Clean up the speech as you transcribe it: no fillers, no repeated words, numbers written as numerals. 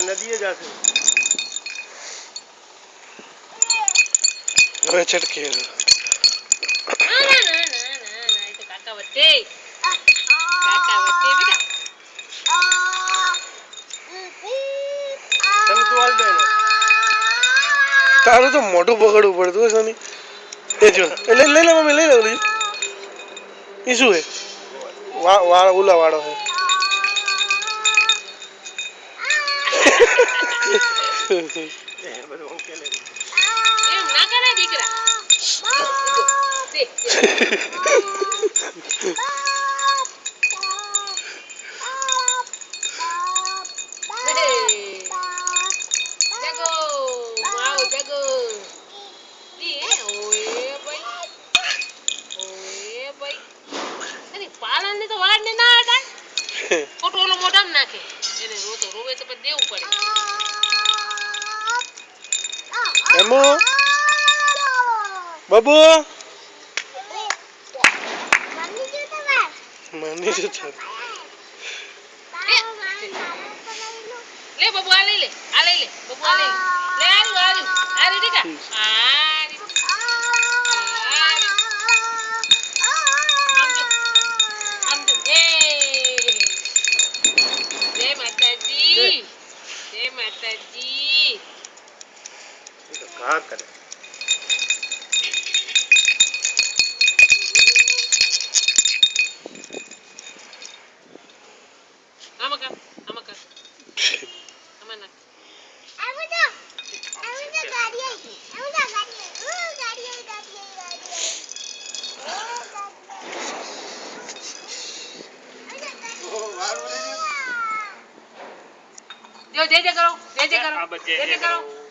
નદીએ જાશે હવે છટકે ના ના ના ના એ તો કાકા વચ્ચે બેટા તને તું હાલ દે તારું તો મોઢું પકડવું પડતું હશે ને એ જો લઈ લે મમ્મી લઈ લે એ શું હે વાળ ઉલા વાળો હે એમ ના કરે દીકરા જગો માવ જગો પાલન ને તો વાડ ને ના અડાય ખોટો ઓલો મોઢામાં નાખે એને રોતો રોવે તો પછી દેવું પડે એમો બાબુ માની જતો લે બાબુ આ લઈ લે બાબુ આ લઈ લે આરી દીકા जय माताजी तो कहाँ करे amaka amana amuda गाड़ी आई amuda गाड़ी जो जय जय करो